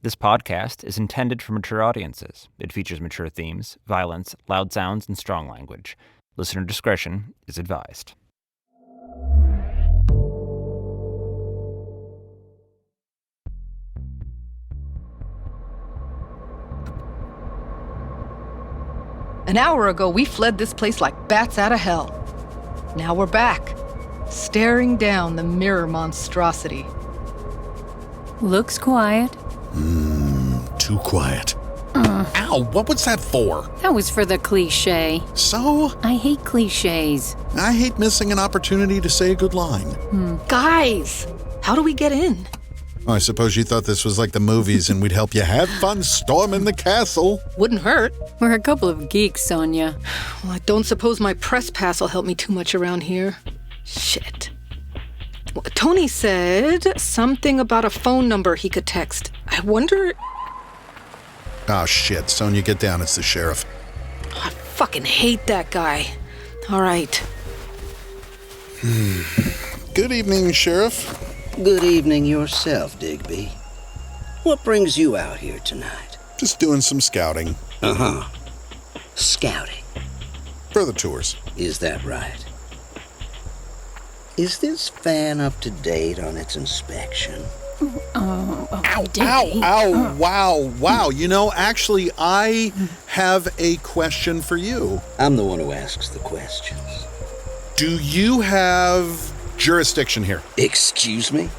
This podcast is intended for mature audiences. It features mature themes, violence, loud sounds, and strong language. Listener discretion is advised. An hour ago, we fled this place like bats out of hell. Now we're back, staring down the mirror monstrosity. Looks quiet. Too quiet. Ow, what was that for? That was for the cliche. So? I hate cliches. I hate missing an opportunity to say a good line. Guys, how do we get in? Oh, I suppose you thought this was like the movies and we'd help you have fun storming the castle. Wouldn't hurt. We're a couple of geeks, Sonia. Well, I don't suppose my press pass will help me too much around here. Shit. Well, Tony said something about a phone number he could text. I wonder... Oh, shit. Sonia, get down. It's the sheriff. Oh, I fucking hate that guy. All right. Good evening, Sheriff. Good evening yourself, Digby. What brings you out here tonight? Just doing some scouting. Scouting. For the tours. Is that right? Is this van up to date on its inspection? Ow, wow. You know, actually, I have a question for you. I'm the one who asks the questions. Do you have jurisdiction here? Excuse me?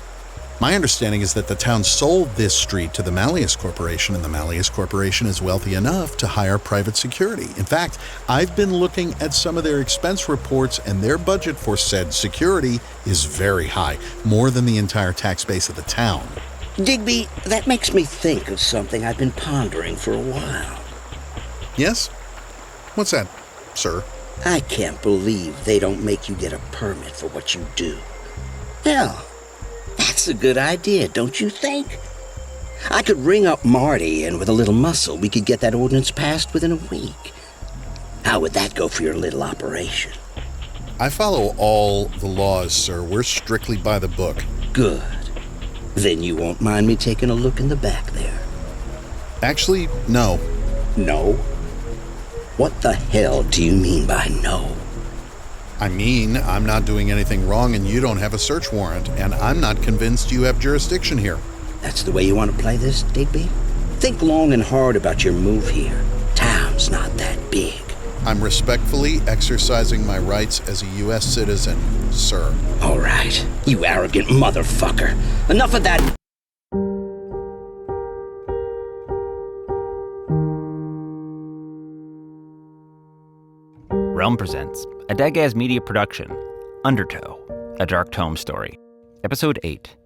My understanding is that the town sold this street to the Malleus Corporation, and the Malleus Corporation is wealthy enough to hire private security. In fact, I've been looking at some of their expense reports, and their budget for said security is very high, more than the entire tax base of the town. Digby, that makes me think of something I've been pondering for a while. Yes? What's that, sir? I can't believe they don't make you get a permit for what you do. Hell, that's a good idea, don't you think? I could ring up Marty, and with a little muscle, we could get that ordinance passed within a week. How would that go for your little operation? I follow all the laws, sir. We're strictly by the book. Good. Then you won't mind me taking a look in the back there. Actually, no. No? What the hell do you mean by no? I mean, I'm not doing anything wrong and you don't have a search warrant, and I'm not convinced you have jurisdiction here. That's the way you want to play this, Digby? Think long and hard about your move here. Town's not that big. I'm respectfully exercising my rights as a U.S. citizen, sir. All right, you arrogant motherfucker. Enough of that. Realm presents a Dagaz media production, Undertow, a dark Tome story. Episode 8.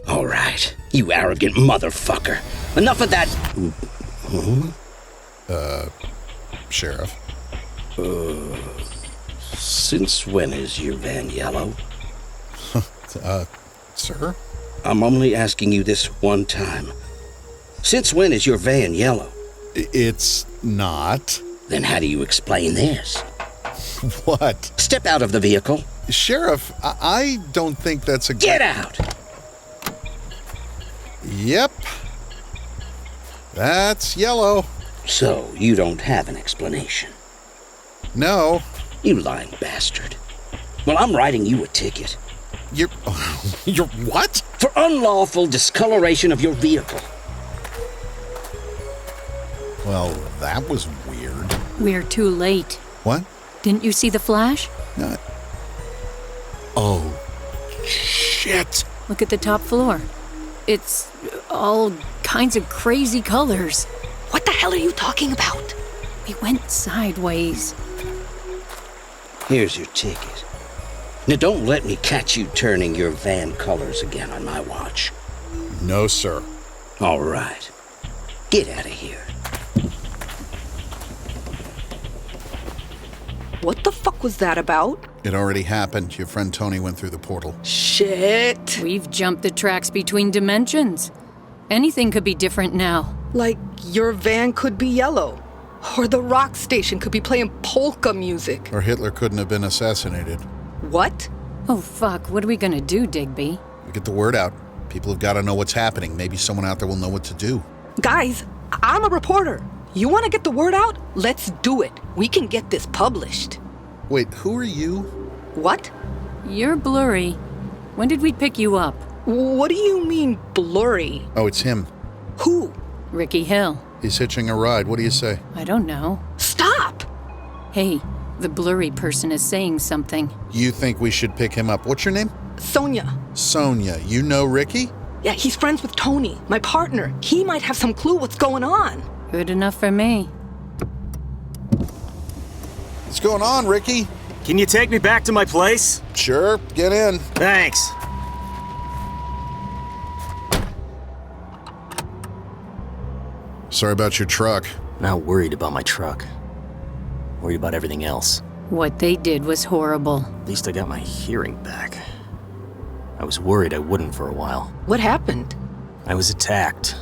All right, you arrogant motherfucker. Enough of that. Sheriff. Since when is your van yellow? Sir? I'm only asking you this one time. Since when is your van yellow? It's not. Then how do you explain this? What? Step out of the vehicle. Sheriff, I don't think that's a... Get out! Yep. That's yellow. So, you don't have an explanation? No. You lying bastard. Well, I'm writing you a ticket. You're what? For unlawful discoloration of your vehicle. Well, that was weird. We're too late. What? Didn't you see the flash? Oh, shit. Look at the top floor. It's all kinds of crazy colors. What the hell are you talking about? We went sideways. Here's your ticket. Now don't let me catch you turning your van colors again on my watch. No, sir. All right. Get out of here. What the fuck was that about? It already happened. Your friend Tony went through the portal. Shit. We've jumped the tracks between dimensions. Anything could be different now. Like your van could be yellow. Or the rock station could be playing polka music. Or Hitler couldn't have been assassinated. What? Oh, fuck. What are we gonna do, Digby? We get the word out. People have got to know what's happening. Maybe someone out there will know what to do. Guys, I'm a reporter. You want to get the word out? Let's do it. We can get this published. Wait, who are you? What? You're blurry. When did we pick you up? What do you mean, blurry? Oh, it's him. Who? Ricky Hill. He's hitching a ride. What do you say? I don't know. Stop! Hey, the blurry person is saying something. You think we should pick him up? What's your name? Sonia. Sonia. You know Ricky? Yeah, he's friends with Tony, my partner. He might have some clue what's going on. Good enough for me. What's going on, Ricky? Can you take me back to my place? Sure, get in. Thanks. Sorry about your truck. Not worried about my truck. Worried about everything else. What they did was horrible. At least I got my hearing back. I was worried I wouldn't for a while. What happened? I was attacked.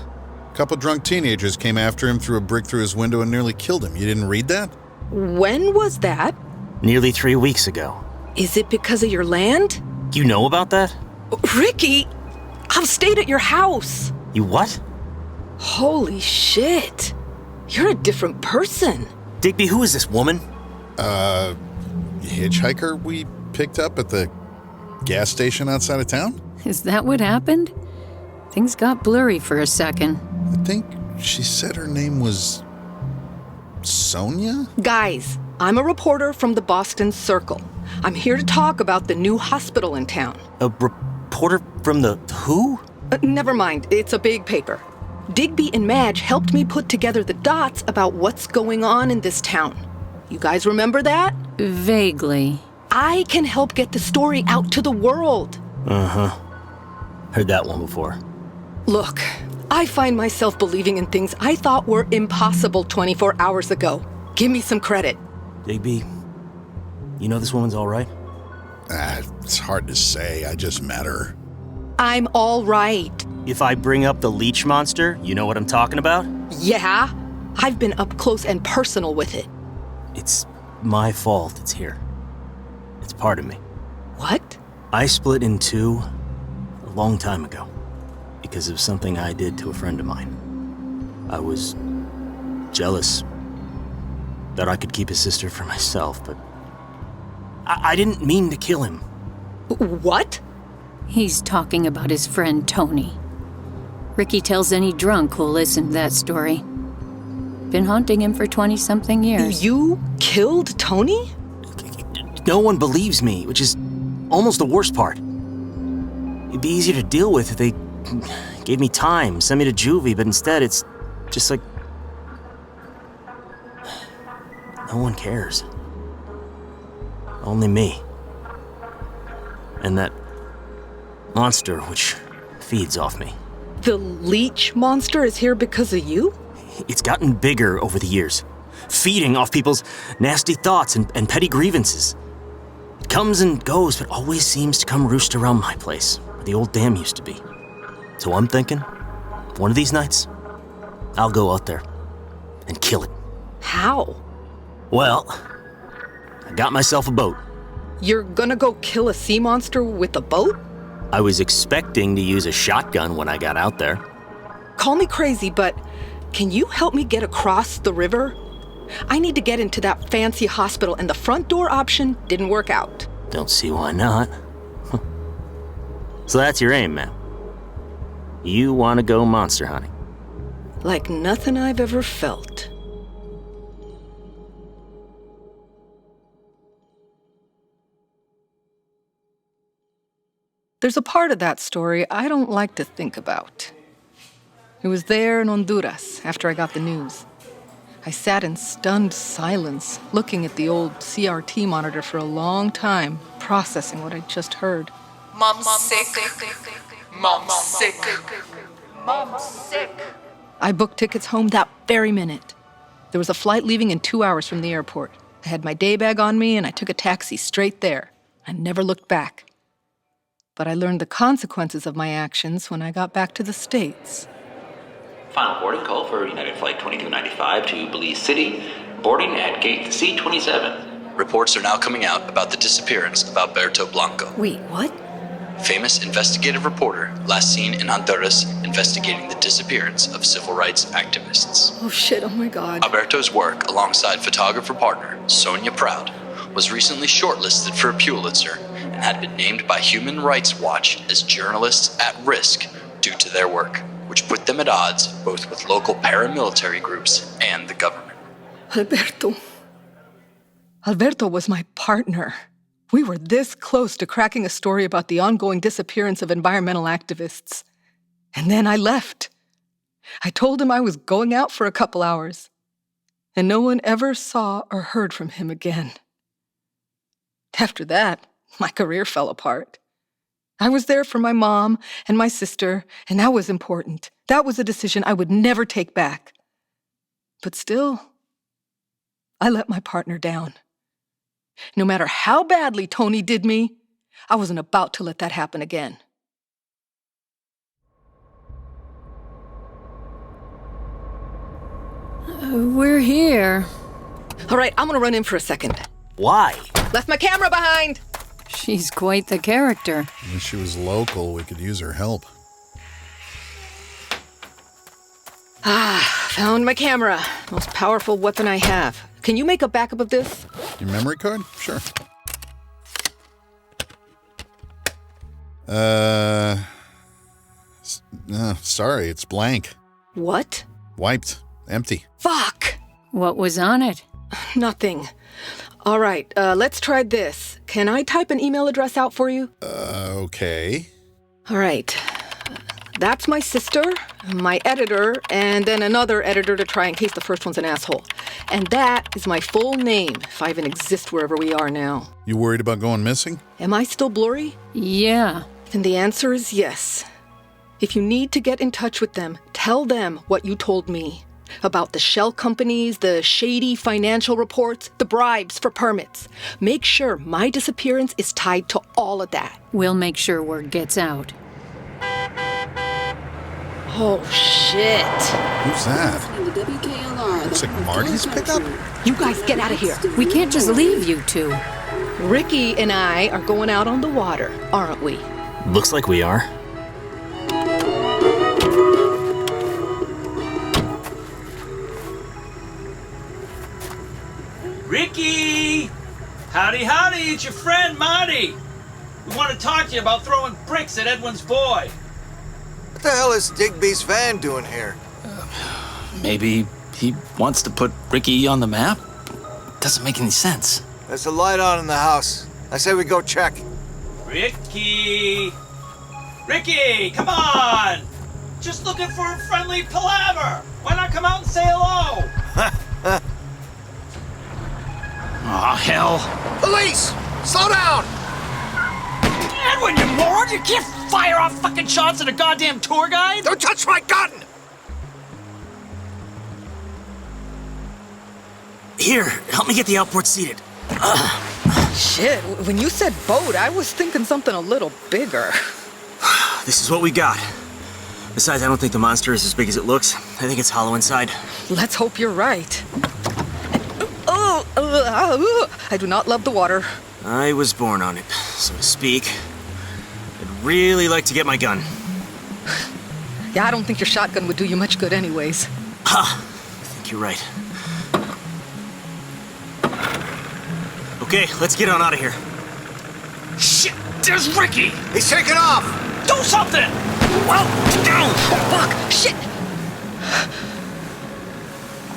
A couple drunk teenagers came after him, threw a brick through his window, and nearly killed him. You didn't read that? When was that? Nearly 3 weeks ago. Is it because of your land? You know about that? Ricky, I've stayed at your house. You what? Holy shit. You're a different person. Digby, who is this woman? Hitchhiker we picked up at the gas station outside of town? Is that what happened? Things got blurry for a second. I think she said her name was Sonia? Guys, I'm a reporter from the Boston Circle. I'm here to talk about the new hospital in town. A reporter from the who? Never mind, it's a big paper. Digby and Madge helped me put together the dots about what's going on in this town. You guys remember that? Vaguely. I can help get the story out to the world. Uh-huh. Heard that one before. Look, I find myself believing in things I thought were impossible 24 hours ago. Give me some credit. Digby, you know this woman's all right? It's hard to say. I just met her. I'm all right. If I bring up the leech monster, you know what I'm talking about? Yeah, I've been up close and personal with it. It's my fault it's here. It's part of me. What? I split in two a long time ago because of something I did to a friend of mine. I was jealous that I could keep his sister for myself, but I didn't mean to kill him. What? He's talking about his friend Tony. Ricky tells any drunk who'll listen to that story. Been haunting him for 20-something years. You killed Tony? No one believes me, which is almost the worst part. It'd be easier to deal with if they gave me time, sent me to juvie, but instead it's just like... no one cares. Only me. And that monster which feeds off me. The leech monster is here because of you? It's gotten bigger over the years, feeding off people's nasty thoughts and petty grievances. It comes and goes, but always seems to come roost around my place, where the old dam used to be. So I'm thinking, one of these nights, I'll go out there and kill it. How? Well, I got myself a boat. You're gonna go kill a sea monster with a boat? I was expecting to use a shotgun when I got out there. Call me crazy, but can you help me get across the river? I need to get into that fancy hospital, and the front door option didn't work out. Don't see why not. So that's your aim, ma'am. You want to go monster hunting? Like nothing I've ever felt. There's a part of that story I don't like to think about. It was there in Honduras after I got the news. I sat in stunned silence, looking at the old CRT monitor for a long time, processing what I'd just heard. Mom's sick. Mom's sick. Mom's sick. I booked tickets home that very minute. There was a flight leaving in 2 hours from the airport. I had my day bag on me, and I took a taxi straight there. I never looked back. But I learned the consequences of my actions when I got back to the States. Final boarding call for United Flight 2295 to Belize City. Boarding at gate C27. Reports are now coming out about the disappearance of Alberto Blanco. Wait, what? Famous investigative reporter, last seen in Honduras investigating the disappearance of civil rights activists. Oh shit, oh my god. Alberto's work alongside photographer partner Sonia Proud was recently shortlisted for a Pulitzer and had been named by Human Rights Watch as journalists at risk due to their work, which put them at odds both with local paramilitary groups and the government. Alberto was my partner. We were this close to cracking a story about the ongoing disappearance of environmental activists. And then I left. I told him I was going out for a couple hours. And no one ever saw or heard from him again. After that, my career fell apart. I was there for my mom and my sister, and that was important. That was a decision I would never take back. But still, I let my partner down. No matter how badly Tony did me, I wasn't about to let that happen again. We're here. All right, I'm gonna run in for a second. Why? Left my camera behind! She's quite the character. If she was local, we could use her help. Found my camera. Most powerful weapon I have. Can you make a backup of this? Your memory card? Sure. No, sorry, it's blank. What? Wiped. Empty. Fuck! What was on it? Nothing. All right, let's try this. Can I type an email address out for you? Okay. All right. That's my sister, my editor, and then another editor to try in case the first one's an asshole. And that is my full name, if I even exist wherever we are now. You worried about going missing? Am I still blurry? Yeah. And the answer is yes. If you need to get in touch with them, tell them what you told me. About the shell companies, the shady financial reports, the bribes for permits. Make sure my disappearance is tied to all of that. We'll make sure word gets out. Oh, shit. Who's that? Looks like Marty's pickup? You guys get out of here. We can't just leave you two. Ricky and I are going out on the water, aren't we? Looks like we are. Ricky! Howdy, howdy, it's your friend, Marty. We want to talk to you about throwing bricks at Edwin's boy. What the hell is Digby's van doing here? Maybe he wants to put Ricky on the map? Doesn't make any sense. There's a light on in the house. I say we go check. Ricky! Ricky, come on! Just looking for a friendly palaver. Why not come out and say hello? Aw, hell. Police! Slow down! Edwin, you moron! You can't fire off fucking shots at a goddamn tour guide! Don't touch my gun! Here, help me get the outboard seated. Shit, when you said boat, I was thinking something a little bigger. This is what we got. Besides, I don't think the monster is as big as it looks. I think it's hollow inside. Let's hope you're right. I do not love the water. I was born on it, so to speak. I'd really like to get my gun. Yeah, I don't think your shotgun would do you much good anyways. Ha! I think you're right. Okay, let's get on out of here. Shit! There's Ricky! He's taking off! Do something! Well, down! Fuck! Shit!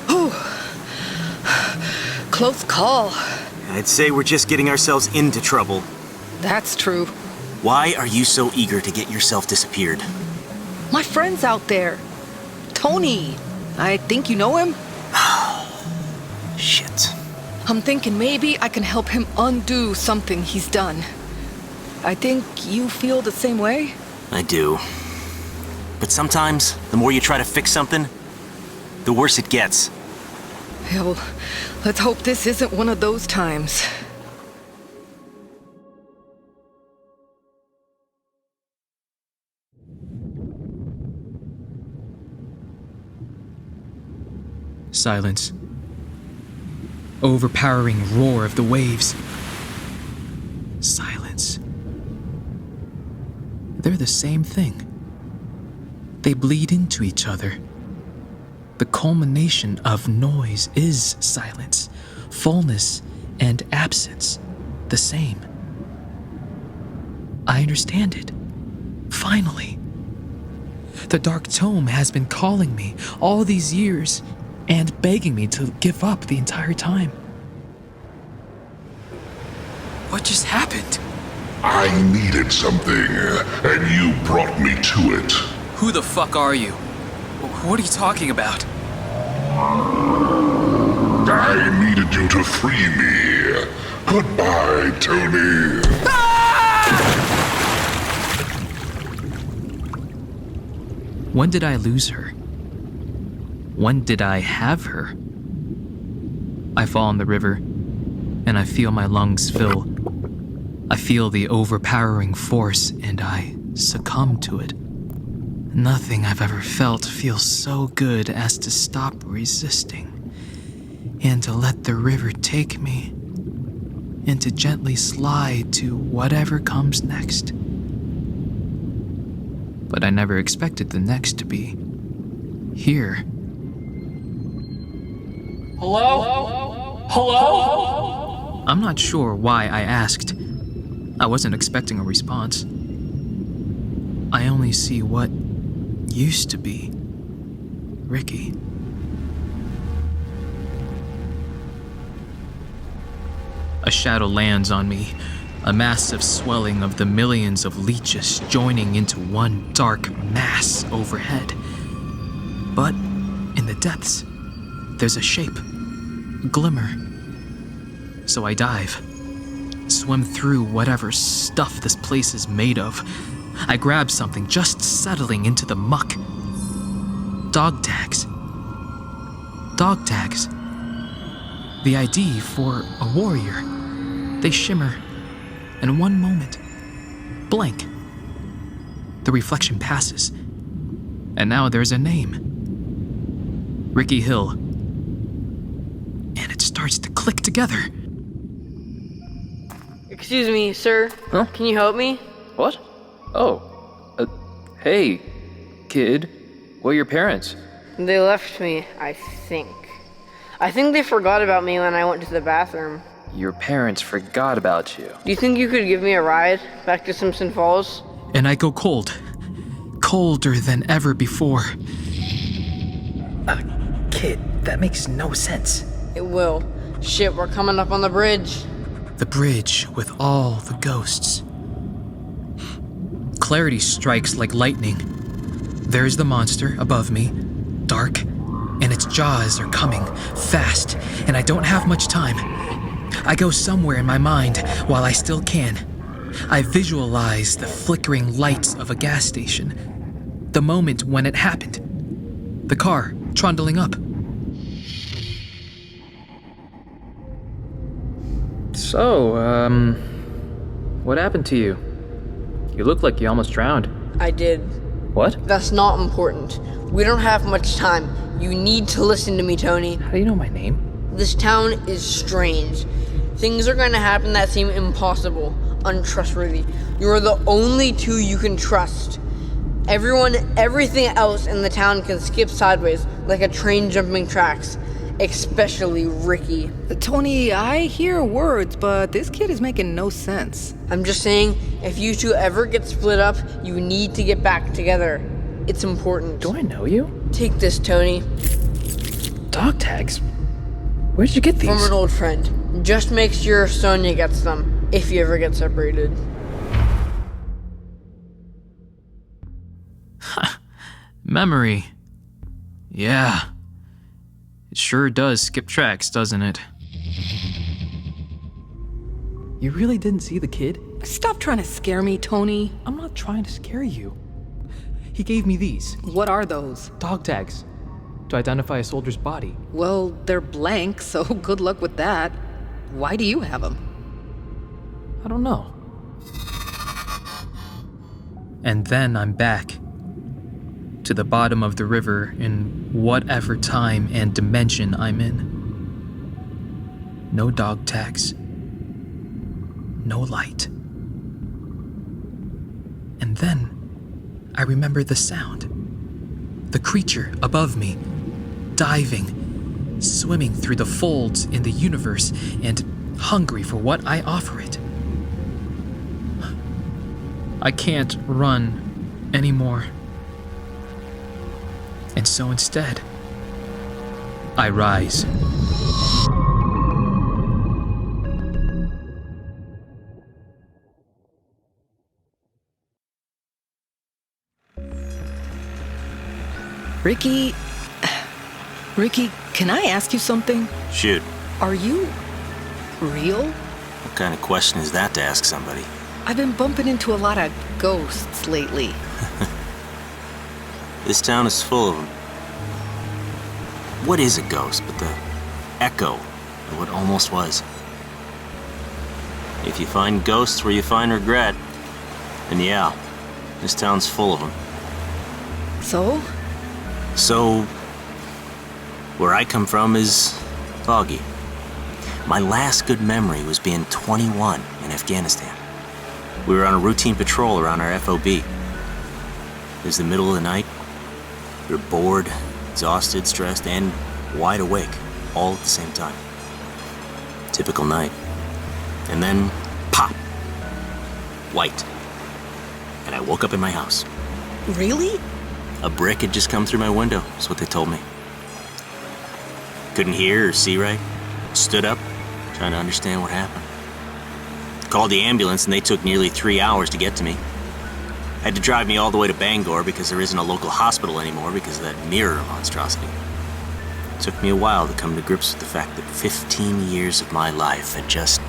Ooh. Close call. I'd say we're just getting ourselves into trouble. That's true. Why are you so eager to get yourself disappeared? My friend's out there. Tony. I think you know him? Shit. I'm thinking maybe I can help him undo something he's done. I think you feel the same way? I do. But sometimes, the more you try to fix something, the worse it gets. Yeah, well, let's hope this isn't one of those times. Silence. Overpowering roar of the waves. Silence. They're the same thing. They bleed into each other. The culmination of noise is silence. Fullness and absence, the same. I understand it. Finally. The Dark Tome has been calling me all these years and begging me to give up the entire time. What just happened? I needed something, and you brought me to it. Who the fuck are you? What are you talking about? I needed you to free me. Goodbye, Tony. When did I lose her? When did I have her? I fall in the river, and I feel my lungs fill. I feel the overpowering force, and I succumb to it. Nothing I've ever felt feels so good as to stop resisting, and to let the river take me, and to gently slide to whatever comes next. But I never expected the next to be here. Hello? Hello? I'm not sure why I asked. I wasn't expecting a response. I only see what used to be Ricky. A shadow lands on me, a massive swelling of the millions of leeches joining into one dark mass overhead. But in the depths, there's a shape, a glimmer. So I dive, swim through whatever stuff this place is made of. I grab something just settling into the muck. Dog tags. Dog tags. The ID for a warrior. They shimmer. In one moment, blank. The reflection passes, and now there's a name. Ricky Hill. And it starts to click together. Excuse me, sir. Huh? Can you help me? What? Oh. Hey, kid. Where are your parents? They left me, I think. I think they forgot about me when I went to the bathroom. Your parents forgot about you. Do you think you could give me a ride back to Simpson Falls? And I go cold. Colder than ever before. Kid, that makes no sense. It will. Shit, we're coming up on the bridge. The bridge with all the ghosts. Clarity strikes like lightning. There's the monster above me, dark, and its jaws are coming, fast, and I don't have much time. I go somewhere in my mind while I still can. I visualize the flickering lights of a gas station. The moment when it happened. The car trundling up. So, what happened to you? You look like you almost drowned. I did. What? That's not important. We don't have much time. You need to listen to me, Tony. How do you know my name? This town is strange. Things are going to happen that seem impossible, untrustworthy. You're the only two you can trust. Everything else in the town can skip sideways like a train jumping tracks, especially Ricky. Tony, I hear words, but this kid is making no sense. I'm just saying, if you two ever get split up, you need to get back together. It's important. Do I know you? Take this, Tony. Dog tags? Where'd you get these? From an old friend. Just make sure Sonia gets them, if you ever get separated. Memory. Yeah. It sure does skip tracks, doesn't it? You really didn't see the kid? Stop trying to scare me, Tony. I'm not trying to scare you. He gave me these. What are those? Dog tags. To identify a soldier's body. Well, they're blank, so good luck with that. Why do you have them? I don't know. And then I'm back. to the bottom of the river in whatever time and dimension I'm in. No dog tags. No light. And then I remember the sound. The creature above me, diving, swimming through the folds in the universe and hungry for what I offer it. I can't run anymore. And so instead, I rise. Ricky, can I ask you something? Shoot. Are you real? What kind of question is that to ask somebody? I've been bumping into a lot of ghosts lately. This town is full of them. What is a ghost but the echo of what almost was? If you find ghosts where you find regret, then yeah, this town's full of them. So, where I come from is foggy. My last good memory was being 21 in Afghanistan. We were on a routine patrol around our FOB. It was the middle of the night. We were bored, exhausted, stressed, and wide awake, all at the same time. Typical night. And then, pop! White. And I woke up in my house. Really? A brick had just come through my window, is what they told me. Couldn't hear or see right. Stood up, trying to understand what happened. Called the ambulance and they took nearly 3 hours to get to me. Had to drive me all the way to Bangor because there isn't a local hospital anymore because of that mirror monstrosity. It took me a while to come to grips with the fact that 15 years of my life had just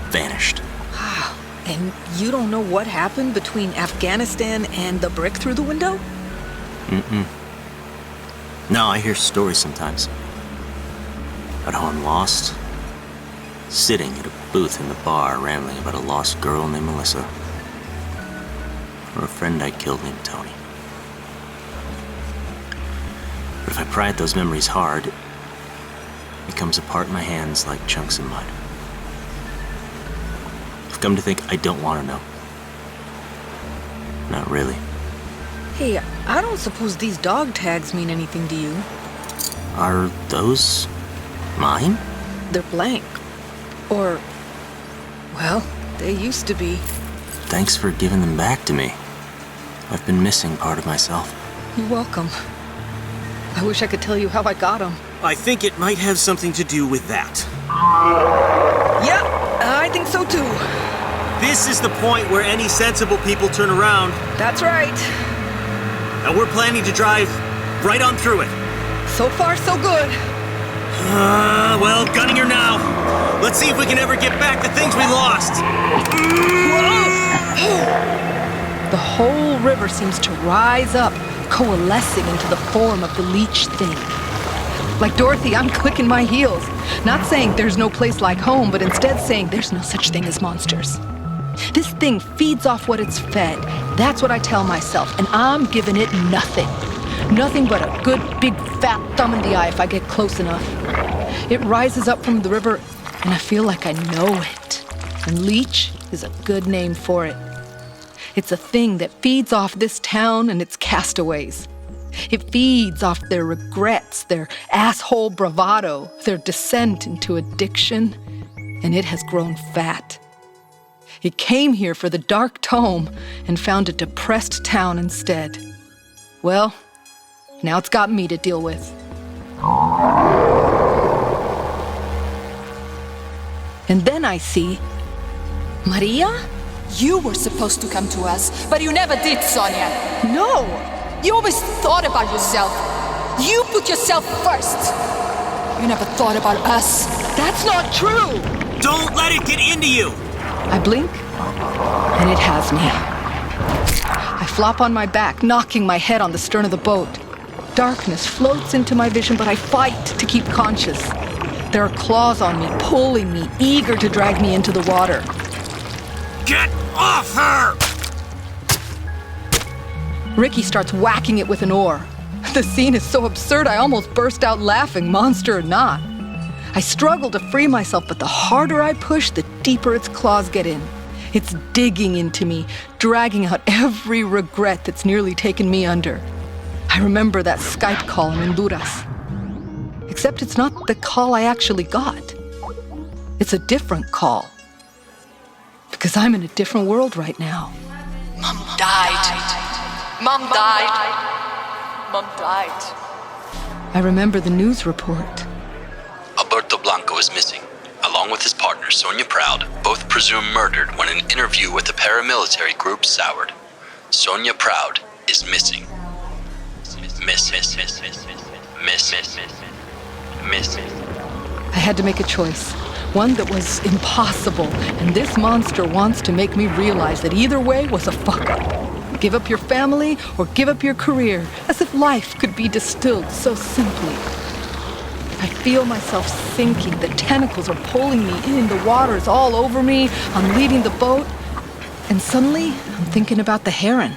vanished. Wow. And you don't know what happened between Afghanistan and the brick through the window? Mm-mm. No, I hear stories sometimes. About how I'm lost, sitting at a booth in the bar rambling about a lost girl named Melissa. Or a friend I killed named Tony. But if I pry at those memories hard, it comes apart in my hands like chunks of mud. I've come to think I don't want to know. Not really. Hey, I don't suppose these dog tags mean anything to you. Are those mine? They're blank. Or, well, they used to be. Thanks for giving them back to me. I've been missing part of myself. You're welcome. I wish I could tell you how I got them. I think it might have something to do with that. Yep, I think so too. This is the point where any sensible people turn around. That's right. And we're planning to drive right on through it. So far, so good. Well, gunning her now. Let's see if we can ever get back the things we lost. The whole river seems to rise up, coalescing into the form of the leech thing. Like Dorothy, I'm clicking my heels. Not saying there's no place like home, but instead saying there's no such thing as monsters. This thing feeds off what it's fed. That's what I tell myself, and I'm giving it nothing. Nothing but a good big fat thumb in the eye if I get close enough. It rises up from the river, and I feel like I know it. And leech is a good name for it. It's a thing that feeds off this town and its castaways. It feeds off their regrets, their asshole bravado, their descent into addiction, and it has grown fat. It came here for the dark tome and found a depressed town instead. Well, now it's got me to deal with. And then I see Maria? You were supposed to come to us, but you never did, Sonia. No! You always thought about yourself. You put yourself first. You never thought about us. That's not true! Don't let it get into you! I blink, and it has me. I flop on my back, knocking my head on the stern of the boat. Darkness floats into my vision, but I fight to keep conscious. There are claws on me, pulling me, eager to drag me into the water. Get off her! Ricky starts whacking it with an oar. The scene is so absurd I almost burst out laughing, monster or not. I struggle to free myself, but the harder I push, the deeper its claws get in. It's digging into me, dragging out every regret that's nearly taken me under. I remember that Skype call in Honduras. Except it's not the call I actually got. It's a different call. Because I'm in a different world right now. Mom died. Mom died. Mom died. I remember the news report. Alberto Blanco is missing, along with his partner Sonia Proud, both presumed murdered when an interview with the paramilitary group soured. Sonia Proud is missing. Miss. I had to make a choice. One that was impossible, and this monster wants to make me realize that either way was a fuck-up. Give up your family or give up your career, as if life could be distilled so simply. I feel myself sinking. The tentacles are pulling me in. The water's all over me. I'm leaving the boat. And suddenly, I'm thinking about the heron.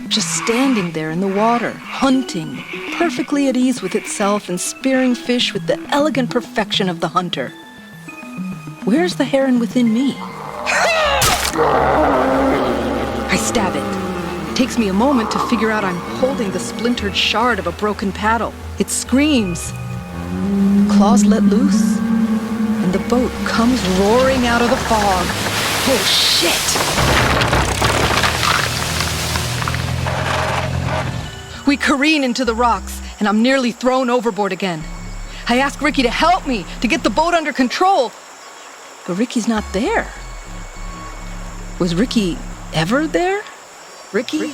Just standing there in the water, hunting, perfectly at ease with itself and spearing fish with the elegant perfection of the hunter. Where's the heron within me? I stab it. It takes me a moment to figure out I'm holding the splintered shard of a broken paddle. It screams. Claws let loose, and the boat comes roaring out of the fog. Oh, shit! We careen into the rocks, and I'm nearly thrown overboard again. I ask Ricky to help me, to get the boat under control. But Ricky's not there. Was Ricky ever there? Ricky?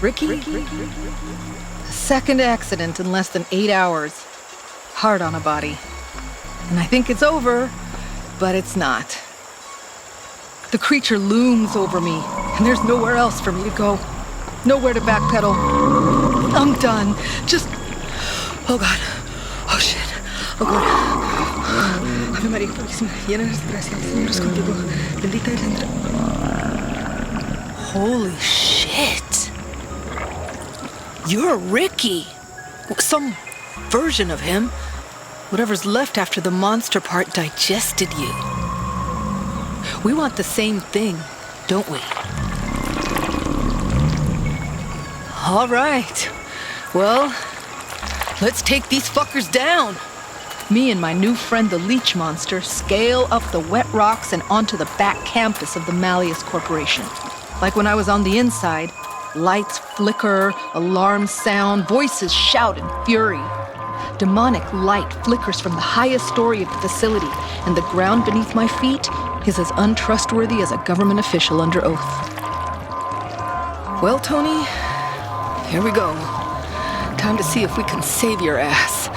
A second accident in less than 8 hours. Hard on a body. And I think it's over, but it's not. The creature looms over me, and there's nowhere else for me to go. Nowhere to backpedal. I'm done. Just... Oh, God. Oh, shit. Oh, God. Ave María Purísima, llena eres de gracia, el Señor es contigo. Bendita eres entre... Holy shit. You're Ricky. Some version of him. Whatever's left after the monster part digested you. We want the same thing, don't we? All right. Well, let's take these fuckers down. Me and my new friend, the leech monster, scale up the wet rocks and onto the back campus of the Malleus Corporation. Like when I was on the inside, lights flicker, alarms sound, voices shout in fury. Demonic light flickers from the highest story of the facility, and the ground beneath my feet is as untrustworthy as a government official under oath. Well, Tony, here we go. Time to see if we can save your ass.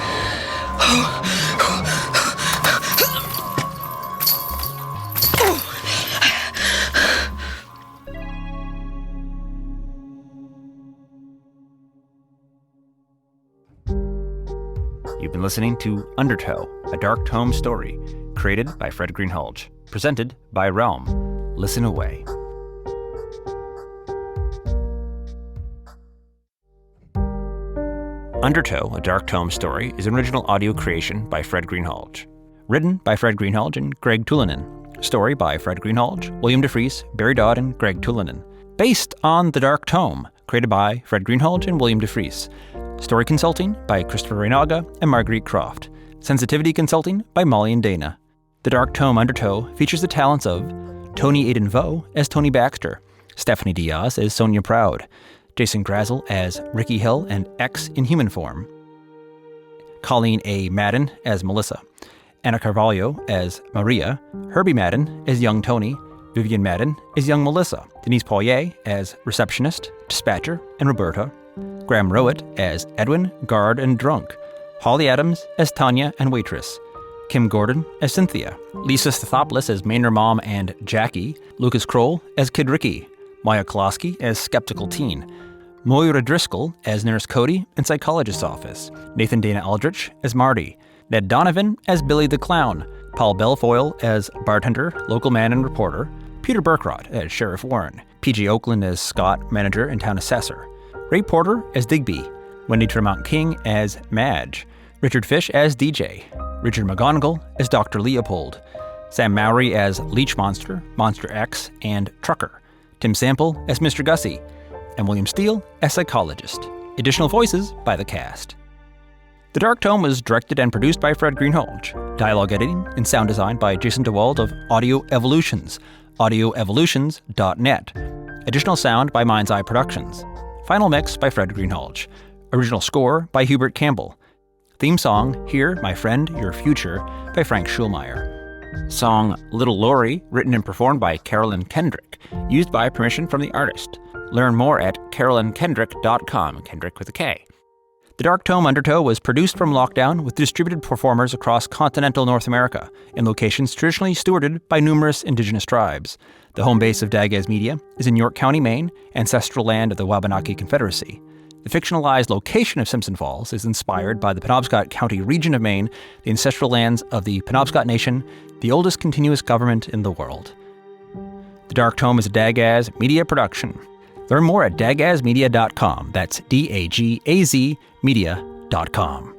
You've been listening to Undertow, a dark tome story, created by Fred Greenhalgh, presented by Realm. Listen away. Undertow, a dark tome story, is an original audio creation by Fred Greenhalgh. Written by Fred Greenhalgh and Greg Tullinen. Story by Fred Greenhalgh, William DeFries, Barry Dodd, and Greg Tullinen. Based on The Dark Tome, created by Fred Greenhalgh and William DeFries. Story consulting by Christopher Reynaga and Marguerite Croft. Sensitivity consulting by Molly and Dana. The Dark Tome Undertow features the talents of Tony Aiden Vo as Tony Baxter, Stephanie Diaz as Sonia Proud, Jason Grazel as Ricky Hill and X in human form, Colleen A. Madden as Melissa, Anna Carvalho as Maria, Herbie Madden as young Tony, Vivian Madden as young Melissa, Denise Poirier as receptionist, dispatcher, and Roberta, Graham Rowett as Edwin, guard, and drunk, Holly Adams as Tanya and waitress, Kim Gordon as Cynthia, Lisa Stathopoulos as Maynard Mom and Jackie, Lucas Kroll as Kid Ricky, Maya Kolosky as skeptical teen, Moira Driscoll as Nurse Cody in Psychologist's Office, Nathan Dana Aldrich as Marty, Ned Donovan as Billy the Clown, Paul Belfoyle as bartender, local man and reporter, Peter Burkrot as Sheriff Warren, P.J. Oakland as Scott, manager and town assessor. Ray Porter as Digby. Wendy Tremont King as Madge. Richard Fish as DJ. Richard McGonigal as Dr. Leopold. Sam Mowry as Leech Monster, Monster X, and Trucker. Tim Sample as Mr. Gussie. And William Steele as Psychologist. Additional voices by the cast. The Dark Tome was directed and produced by Fred Greenhalgh. Dialogue editing and sound design by Jason DeWald of Audio Evolutions, audioevolutions.net. Additional sound by Mind's Eye Productions. Final mix by Fred Greenhalgh. Original score by Hubert Campbell. Theme song, Here, My Friend, Your Future, by Frank Schulmeyer. Song Little Lori, written and performed by Carolyn Kendrick, used by permission from the artist. Learn more at carolynkendrick.com, Kendrick with a K. The Dark Tome Undertow was produced from lockdown with distributed performers across continental North America, in locations traditionally stewarded by numerous indigenous tribes. The home base of Dagaz Media is in York County, Maine, ancestral land of the Wabanaki Confederacy. The fictionalized location of Simpson Falls is inspired by the Penobscot County region of Maine, the ancestral lands of the Penobscot Nation, the oldest continuous government in the world. The Dark Tome is a Dagaz Media production. Learn more at dagazmedia.com. That's DAGAZ media.com.